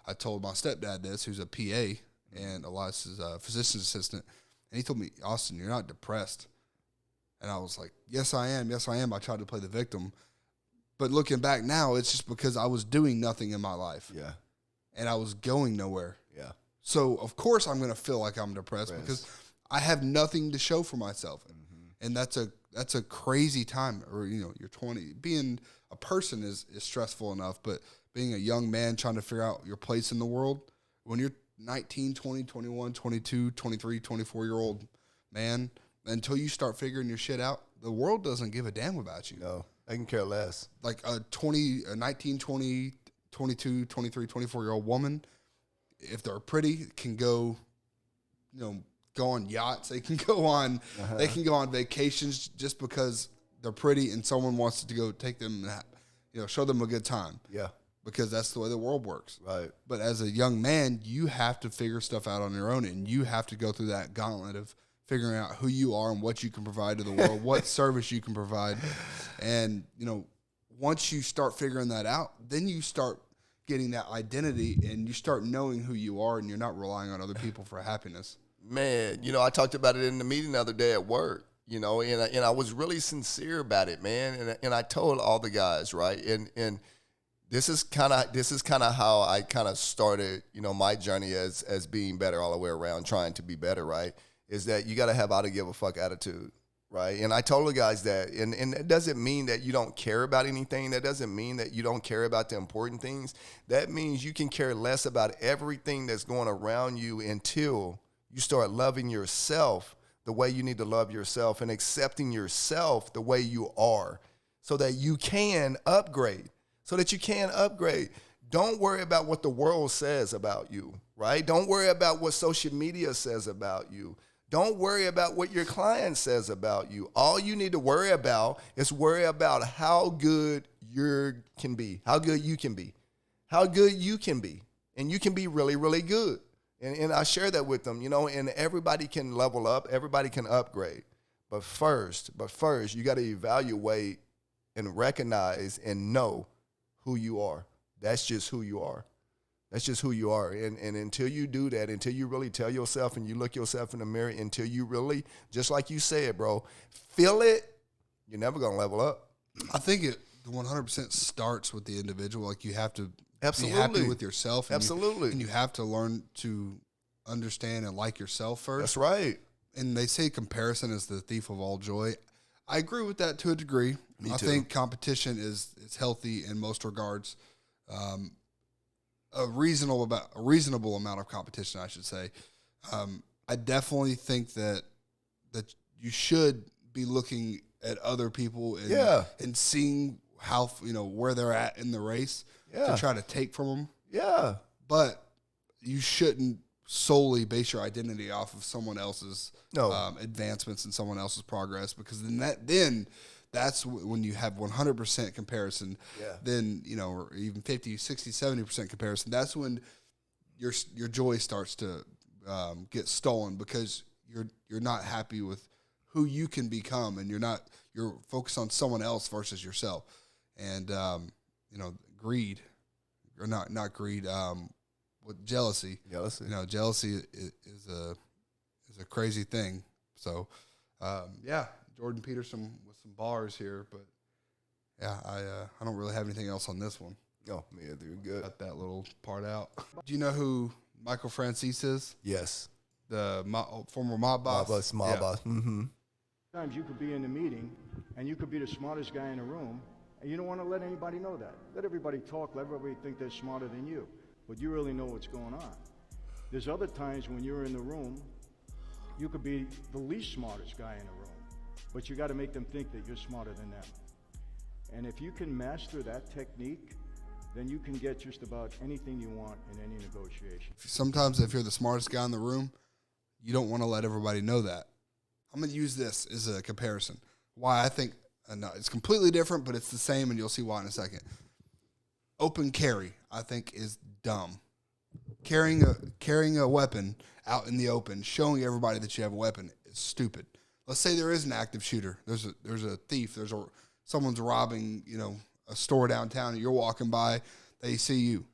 I told my stepdad this, who's a PA and Elias is a physician's assistant, and he told me, Austin, you're not depressed. And I was like, yes, I am. Yes, I am. I tried to play the victim. But looking back now, it's just because I was doing nothing in my life. Yeah. And I was going nowhere. Yeah. So, of course, I'm going to feel like I'm depressed because I have nothing to show for myself. And that's a crazy time. Or, you're 20. Being a person is stressful enough, but being a young man trying to figure out your place in the world, when you're 19, 20, 21, 22, 23, 24-year-old man, until you start figuring your shit out, the world doesn't give a damn about you. No, they can care less. Like a 19, 20, 22, 23, 24-year-old woman, if they're pretty, can go, go on yachts. They can go on, they can go on vacations just because they're pretty and someone wants to go take them, show them a good time. Yeah. Because that's the way the world works. Right. But as a young man, you have to figure stuff out on your own, and you have to go through that gauntlet of figuring out who you are and what you can provide to the world, what service you can provide. And, once you start figuring that out, then you start getting that identity and you start knowing who you are, and you're not relying on other people for happiness. Man, I talked about it in the meeting the other day at work, and I was really sincere about it, man. And I told all the guys, right? And this is kind of how I kind of started, my journey as being better all the way around, trying to be better, right? Is that you got to have I don't give a fuck attitude, right? And I told the guys that, and it doesn't mean that you don't care about anything. That doesn't mean that you don't care about the important things. That means you can care less about everything that's going around you until you start loving yourself the way you need to love yourself and accepting yourself the way you are so that you can upgrade. Don't worry about what the world says about you, right? Don't worry about what social media says about you. Don't worry about what your client says about you. All you need to worry about is how good you can be, how good you can be. And you can be really, really good. And I share that with them, and everybody can level up, everybody can upgrade. But first, you got to evaluate and recognize and know who you are. That's just who you are. And until you do that, until you really tell yourself and you look yourself in the mirror, until you really, just like you said, bro, feel it, you're never going to level up. I think it 100% starts with the individual. Like, you have to Absolutely. be happy with yourself. And Absolutely. and you have to learn to understand and like yourself first. That's right. And they say comparison is the thief of all joy. I agree with that to a degree. Me I too. think competition is healthy in most regards. a reasonable amount of competition, I should say. I definitely think that you should be looking at other people and seeing how, where they're at in the race to try to take from them. Yeah. But you shouldn't solely base your identity off of someone else's advancements and someone else's progress, because then that's when you have 100% comparison. Yeah. Then, or even 50, 60, 70% comparison. That's when your joy starts to get stolen, because you're not happy with who you can become, and you're focused on someone else versus yourself. And greed, or not greed, with jealousy. Jealousy is a crazy thing. So Jordan Peterson with some bars here, but I don't really have anything else on this one. Oh, me either. You're good. Got that little part out. Do you know who Michael Francis is? Yes. The former mob boss. Mob boss. Mm-hmm. Sometimes you could be in the meeting and you could be the smartest guy in the room, and you don't want to let anybody know that. Let everybody talk, let everybody think they're smarter than you, but you really know what's going on. There's other times when you're in the room, you could be the least smartest guy in the room, but you got to make them think that you're smarter than them. And if you can master that technique, then you can get just about anything you want in any negotiation. Sometimes if you're the smartest guy in the room, you don't want to let everybody know that. I'm going to use this as a comparison. Why I think it's completely different, but it's the same, and you'll see why in a second. Open carry, I think, is dumb. Carrying a weapon out in the open, showing everybody that you have a weapon, is stupid. Let's say there is an active shooter. There's a thief. Someone's robbing, a store downtown, and you're walking by. They see you.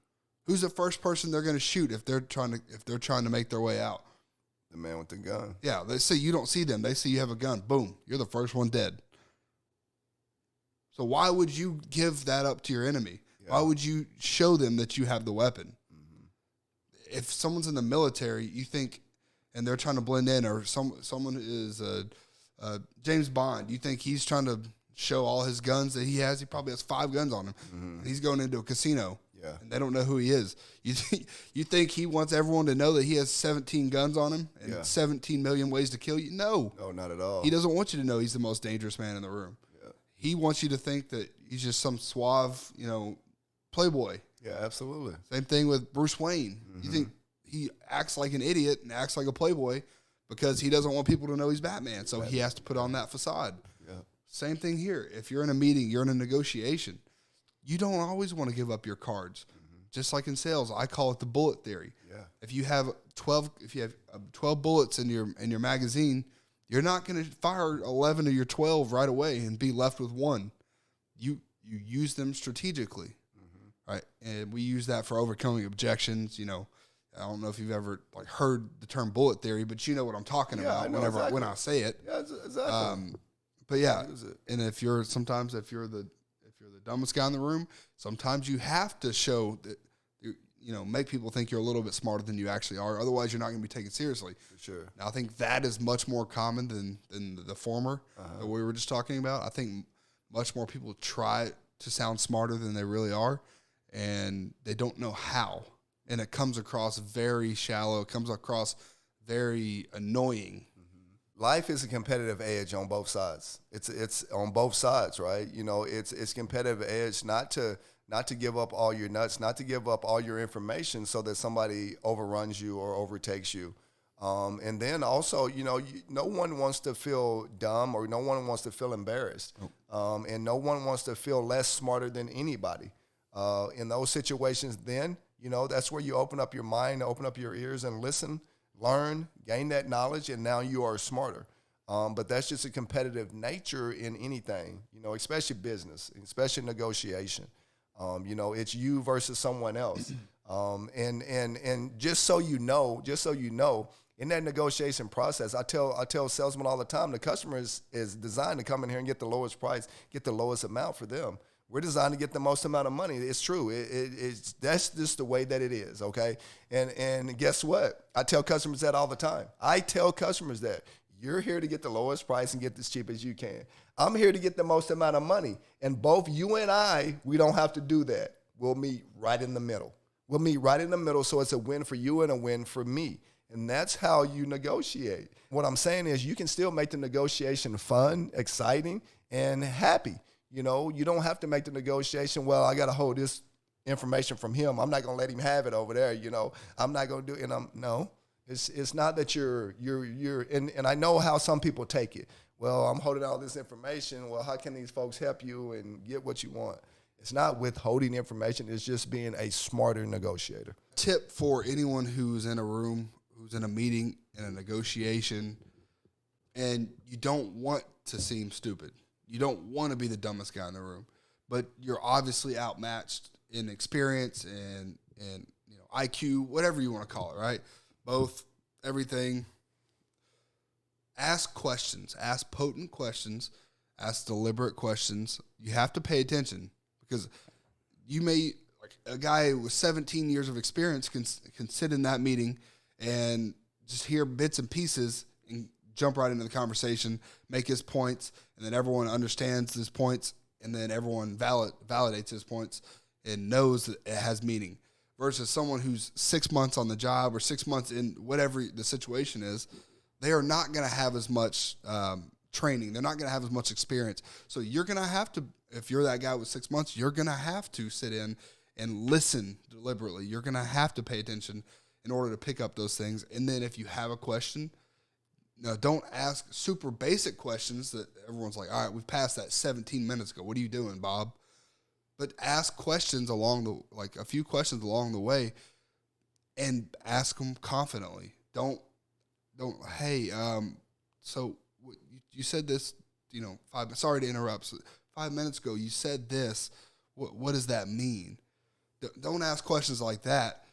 Who's the first person they're going to shoot if they're trying to make their way out? The man with the gun. Yeah, they say you don't see them. They see you have a gun. Boom, you're the first one dead. So why would you give that up to your enemy? Yeah. Why would you show them that you have the weapon? Mm-hmm. If someone's in the military, you think, and they're trying to blend in, or someone is James Bond, you think he's trying to show all his guns that he has? He probably has 5 guns on him. Mm-hmm. He's going into a casino. Yeah. And they don't know who he is. You think he wants everyone to know that he has 17 guns on him and 17 million ways to kill you? No. No, not at all. He doesn't want you to know he's the most dangerous man in the room. Yeah. He wants you to think that he's just some suave, playboy. Yeah, absolutely. Same thing with Bruce Wayne. Mm-hmm. You think he acts like an idiot and acts like a playboy because he doesn't want people to know he's Batman, so he has to put on that facade. Yeah. Same thing here. If you're in a meeting, you're in a negotiation, you don't always want to give up your cards. Mm-hmm. Just like in sales, I call it the bullet theory. Yeah. If you have 12 bullets in your magazine, you're not going to fire 11 of your 12 right away and be left with one. You use them strategically, mm-hmm. right? And we use that for overcoming objections. I don't know if you've ever heard the term bullet theory, but you know what I'm talking about when I say it. Yeah, exactly. But yeah, and if you're the dumbest guy in the room, sometimes you have to show that make people think you're a little bit smarter than you actually are. Otherwise, you're not going to be taken seriously. For sure. Now, I think that is much more common than the former that we were just talking about. I think much more people try to sound smarter than they really are, and they don't know how. And it comes across very shallow. It comes across very annoying. Life is a competitive edge on both sides. It's on both sides, right? It's competitive edge not to give up all your nuts, not to give up all your information so that somebody overruns you or overtakes you. And then also, no one wants to feel dumb, or no one wants to feel embarrassed. And no one wants to feel less smarter than anybody. In those situations, then, that's where you open up your mind, open up your ears and listen, learn, gain that knowledge, and now you are smarter. But that's just a competitive nature in anything, especially business, especially negotiation. It's you versus someone else. And just so you know, in that negotiation process, I tell salesmen all the time, the customer is designed to come in here and get the lowest price, get the lowest amount for them. We're designed to get the most amount of money. It's true. That's just the way that it is, okay? And guess what? I tell customers that all the time. I tell customers that you're here to get the lowest price and get as cheap as you can. I'm here to get the most amount of money. And both you and I, we don't have to do that. We'll meet right in the middle. We'll meet right in the middle, so it's a win for you and a win for me. And that's how you negotiate. What I'm saying is you can still make the negotiation fun, exciting, and happy. You know, you don't have to make the negotiation, well, I got to hold this information from him. I'm not going to let him have it over there, you know. I'm not going to do it. And no. It's not that you're and I know how some people take it. Well, I'm holding all this information. Well, how can these folks help you and get what you want? It's not withholding information. It's just being a smarter negotiator. Tip for anyone who's in a room, who's in a meeting, in a negotiation, and you don't want to seem stupid. You don't want to be the dumbest guy in the room, but you're obviously outmatched in experience and you know, IQ, whatever you want to call it, right? Both, everything. Ask questions. Ask potent questions. Ask deliberate questions. You have to pay attention because you may, like a guy with 17 years of experience can sit in that meeting and just hear bits and pieces and jump right into the conversation, make his points, and then everyone understands his points, and then everyone validates his points and knows that it has meaning. Versus someone who's 6 months on the job or 6 months in whatever the situation is, they are not going to have as much training. They're not going to have as much experience. So you're going to have to, if you're that guy with 6 months, you're going to have to sit in and listen deliberately. You're going to have to pay attention in order to pick up those things. And then if you have a question, no, don't ask super basic questions that everyone's like, all right, we've passed that 17 minutes ago. What are you doing, Bob? But ask questions like a few questions along the way, and ask them confidently. Don't. Hey, so you said this, you know, sorry to interrupt. So 5 minutes ago, you said this. What does that mean? Don't ask questions like that,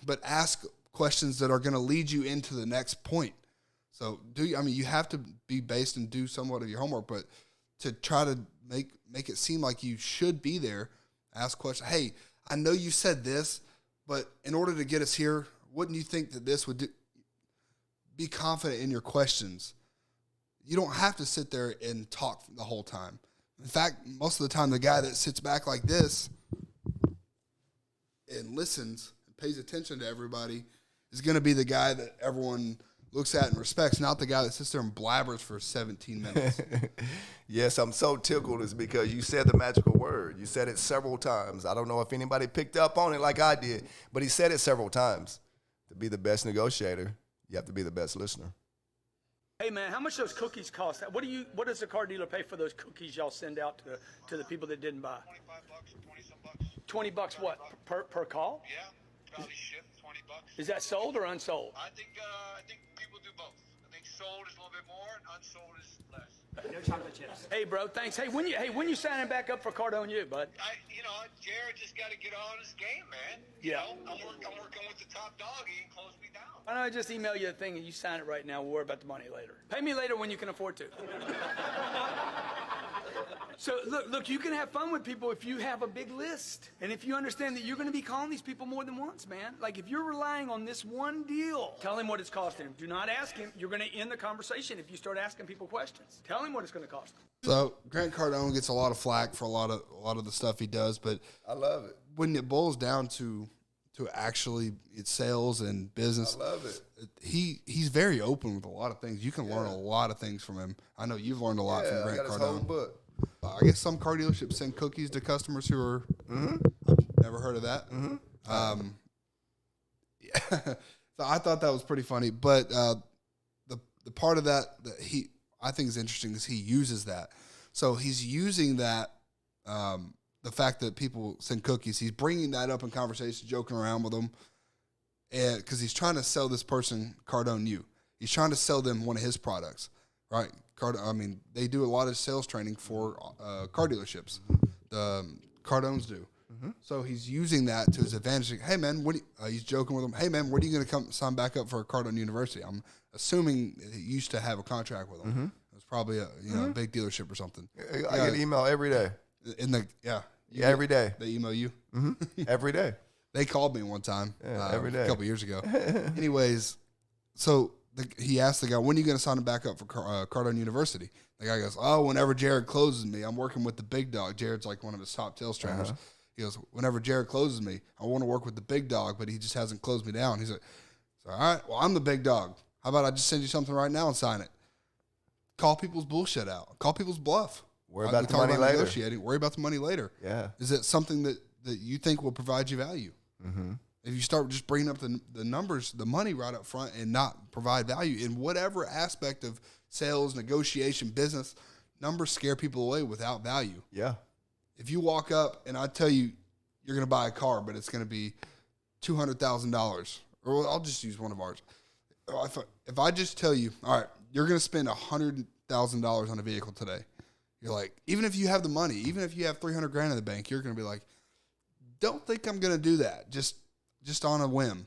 but ask questions that are going to lead you into the next point. So you have to be based and do somewhat of your homework, but to try to make it seem like you should be there, ask questions. Hey, I know you said this, but in order to get us here, wouldn't you think that this would do? Be confident in your questions. You don't have to sit there and talk the whole time. In fact, most of the time, the guy that sits back like this and listens and pays attention to everybody is going to be the guy that everyone looks at and respects, not the guy that sits there and blabbers for 17 minutes. Yes, I'm so tickled is because you said the magical word. You said it several times. I don't know if anybody picked up on it like I did, but he said it several times. To be the best negotiator, you have to be the best listener. Hey man, how much those cookies cost? What does the car dealer pay for those cookies y'all send out to the people that didn't buy? $20 or $20 bucks what? Per call? Yeah, probably shipped $20. Is that sold or unsold? I think people do both. I think sold is a little bit more and unsold is less. No chocolate chips. Hey bro, thanks. Hey, when you signing back up for Cardone U, bud? Jared just got to get on his game, man. Yeah. I'm working with the top dog. He ain't closed me down. Why don't I just email you a thing and you sign it right now? We'll worry about the money later. Pay me later when you can afford to. So look, you can have fun with people if you have a big list. And if you understand that you're going to be calling these people more than once, man. Like if you're relying on this one deal, tell him what it's costing him. Do not ask him. You're going to end the conversation if you start asking people questions. Tell him what it's going to cost him. So Grant Cardone gets a lot of flack for a lot of the stuff he does, but I love it. When it boils down to actually it's sales and business, I love it. He's very open with a lot of things. You can learn a lot of things from him. I know you've learned a lot from Grant I got his Cardone. whole book. I guess some car dealerships send cookies to customers who are. Never heard of that. Yeah. So I thought that was pretty funny, but the part of that I think is interesting is he uses that. So he's using that the fact that people send cookies. He's bringing that up in conversation, joking around with them, and because he's trying to sell this person Cardone U. He's trying to sell them one of his products, right? They do a lot of sales training for car dealerships. The Cardones do. So he's using that to his advantage. Hey, man, he's joking with them. Hey, man, when are you going to come sign back up for Cardone University? I'm assuming he used to have a contract with them. It was probably a big dealership or something. I get an email every day. Every day. They email you? Every day. They called me one time every day. a couple years ago. Anyways, so he asked the guy, when are you going to sign him back up for Cardone University? The guy goes, whenever Jared closes me. I'm working with the big dog. Jared's like one of his top sales trainers. He goes, whenever Jared closes me, I want to work with the big dog, but he just hasn't closed me down. He's like, all right, well, I'm the big dog. How about I just send you something right now and sign it? Call people's bullshit out. Call people's bluff. Worry about the money later. Negotiating. Worry about the money later. Yeah. Is it something that you think will provide you value? Mm-hmm. If you start just bringing up the numbers, the money right up front and not provide value in whatever aspect of sales, negotiation, business, numbers scare people away without value. Yeah. If you walk up and I tell you you're going to buy a car, but it's going to be $200,000, or I'll just use one of ours. If I just tell you, all right, you're going to spend $100,000 on a vehicle today, you're like, even if you have the money, even if you have $300,000 in the bank, you're going to be like, don't think I'm going to do that just on a whim.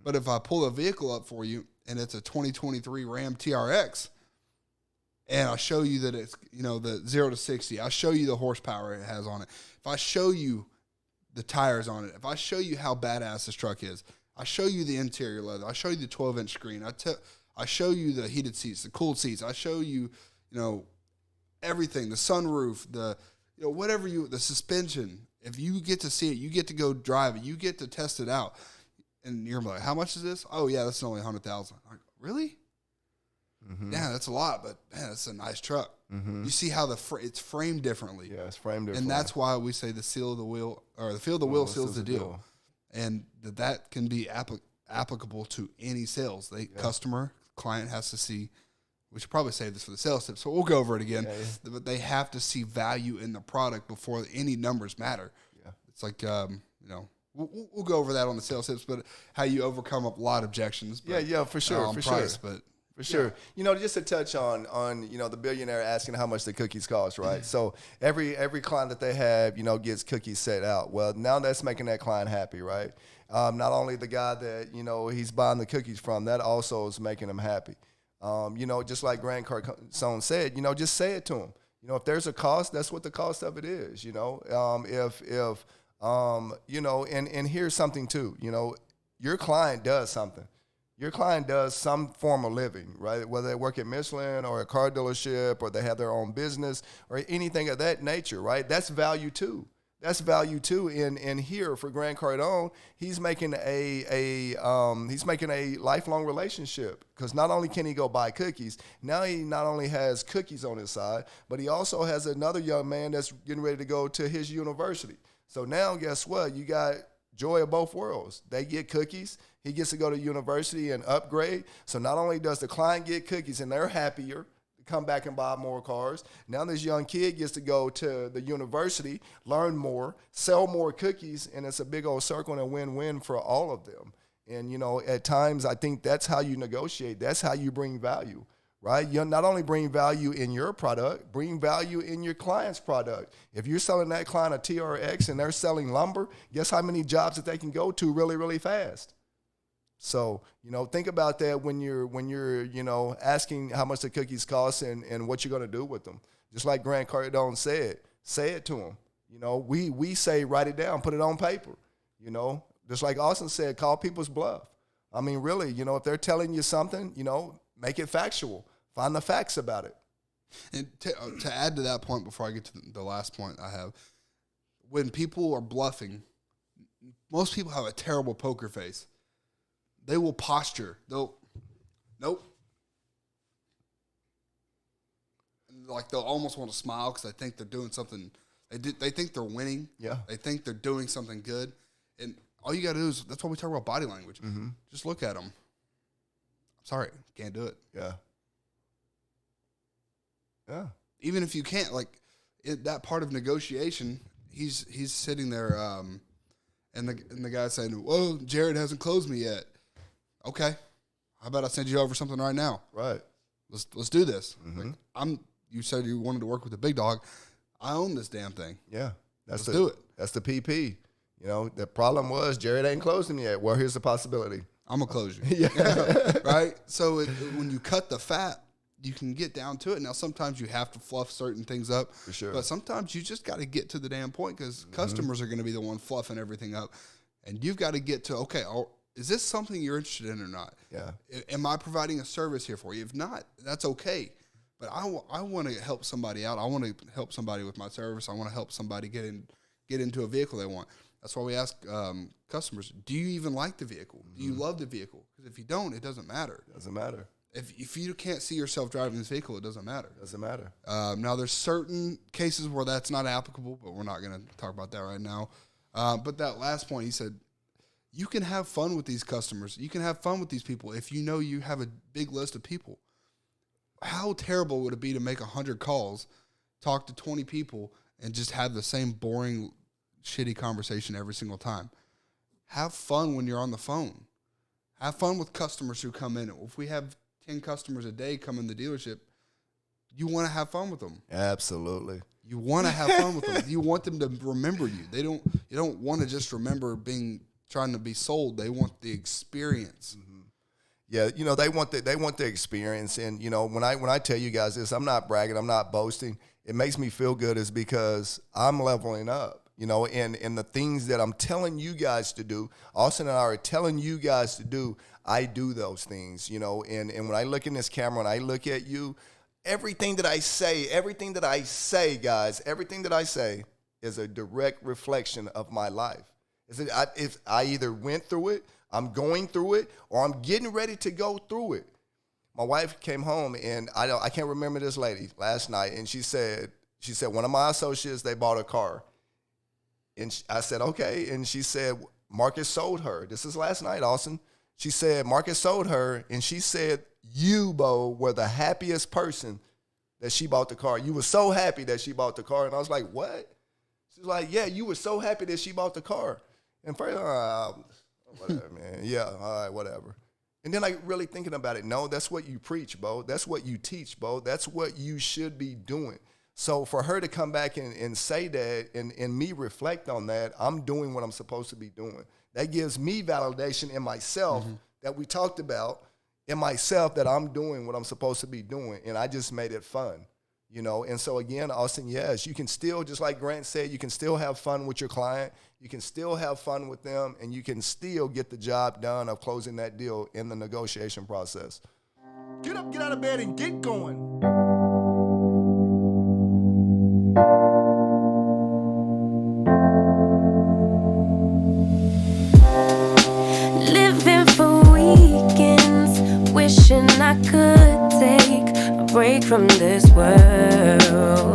But if I pull a vehicle up for you and it's a 2023 Ram TRX, and I show you that it's, the 0 to 60, I show you the horsepower it has on it. If I show you the tires on it, if I show you how badass this truck is, I show you the interior leather, I show you the 12-inch screen, I show you the heated seats, the cooled seats, I show you, everything, the sunroof, the suspension. If you get to see it, you get to go drive it, you get to test it out. And you're like, how much is this? Oh yeah, that's only $100,000. Like, really? Mm-hmm. Yeah, that's a lot, but man, that's a nice truck. Mm-hmm. You see how it's framed differently. Yeah, it's framed differently. And that's why we say the seal of the wheel, or the feel of the wheel seals the deal. And that can be applicable to any sales. Customer, client has to see. We should probably save this for the sales tips, so we'll go over it again. Yeah. But they have to see value in the product before any numbers matter. Yeah, it's like we'll go over that on the sales tips, but how you overcome a lot of objections. But, for sure, for price, sure. But for sure. Just to touch on the billionaire asking how much the cookies cost, right? So every client that they have, gets cookies set out. Well, now that's making that client happy, right? Not only the guy that, he's buying the cookies from, that also is making him happy. Just like Grant Cardone said, just say it to him. If there's a cost, that's what the cost of it is, and here's something too, your client does something. Your client does some form of living, right? Whether they work at Michelin or a car dealership or they have their own business or anything of that nature, right? That's value too. That's value too. And here for Grant Cardone, he's making a lifelong relationship, because not only can he go buy cookies, now he not only has cookies on his side, but he also has another young man that's getting ready to go to his university. So now guess what? You got joy of both worlds. They get cookies. He gets to go to university and upgrade. So not only does the client get cookies and they're happier, come back and buy more cars. Now this young kid gets to go to the university, learn more, sell more cookies, and it's a big old circle and a win-win for all of them. And, at times I think that's how you negotiate. That's how you bring value, right? You not only bring value in your product, bring value in your client's product. If you're selling that client a TRX and they're selling lumber, guess how many jobs that they can go to really, really fast? So, think about that when you're asking how much the cookies cost and what you're going to do with them. Just like Grant Cardone said, say it to them. We say write it down, put it on paper. Just like Austin said, call people's bluff. I mean, really, if they're telling you something, make it factual. Find the facts about it. And to add to that point, before I get to the last point I have, when people are bluffing, most people have a terrible poker face. They will posture. Nope. Like they'll almost want to smile because they think they're doing something. They think they're winning. Yeah. They think they're doing something good. And all you got to do is, that's why we talk about body language. Mm-hmm. Just look at them. Sorry, can't do it. Yeah. Yeah. Even if you can't, that part of negotiation, he's sitting there, and the guy's saying, "Whoa, Jared hasn't closed me yet." Okay, how about I send you over something right now? Right. Let's do this. Mm-hmm. You said you wanted to work with the big dog. I own this damn thing. Yeah. Let's do it. That's the PP. The problem was Jared ain't closed him yet. Well, here's the possibility. I'm gonna close you. Yeah. Right. So when you cut the fat, you can get down to it. Now, sometimes you have to fluff certain things up. For sure. But sometimes you just got to get to the damn point, because customers are going to be the one fluffing everything up. And you've got to get to, okay, is this something you're interested in or not? Yeah. Am I providing a service here for you? If not, that's okay. But I want to help somebody out. I want to help somebody with my service. I want to help somebody get get into a vehicle they want. That's why we ask customers, do you even like the vehicle? Do you love the vehicle? Because if you don't, it doesn't matter. Doesn't matter. If you can't see yourself driving this vehicle, it doesn't matter. Doesn't matter. Now, there's certain cases where that's not applicable, but we're not going to talk about that right now. But that last point, he said, you can have fun with these customers. You can have fun with these people if you know you have a big list of people. How terrible would it be to make 100 calls, talk to 20 people, and just have the same boring, shitty conversation every single time? Have fun when you're on the phone. Have fun with customers who come in. If we have 10 customers a day come in the dealership, you want to have fun with them. Absolutely. You want to have fun with them. You want them to remember you. You don't want to just remember trying to be sold. They want the experience. Mm-hmm. Yeah, you know, they want the experience. And, you know, when I tell you guys this, I'm not bragging, I'm not boasting. It makes me feel good is because I'm leveling up, you know, and the things that I'm telling you guys to do, Austin and I are telling you guys to do, I do those things, you know. And when I look in this camera and I look at you, everything that I say, guys, everything that I say is a direct reflection of my life. If I either went through it, I'm going through it, or I'm getting ready to go through it. My wife came home, and I can't remember this lady last night, and she said one of my associates, they bought a car. And I said, okay. And she said, Marcus sold her. This is last night, Austin. She said, Marcus sold her, and she said, you, Bo, were the happiest person that she bought the car. You were so happy that she bought the car. And I was like, what? She's like, yeah, you were so happy that she bought the car. And first, whatever, man. Yeah, all right, whatever. And then like really thinking about it, no, that's what you preach, Bo. That's what you teach, Bo. That's what you should be doing. So for her to come back and say that and me reflect on that, I'm doing what I'm supposed to be doing. That gives me validation in myself that we talked about, in myself, that I'm doing what I'm supposed to be doing. And I just made it fun, you know. And so again, Austin, yes, you can still, just like Grant said, you can still have fun with your client. You can still have fun with them, and you can still get the job done of closing that deal in the negotiation process. Get up, get out of bed, and get going. Living for weekends, wishing I could take a break from this world.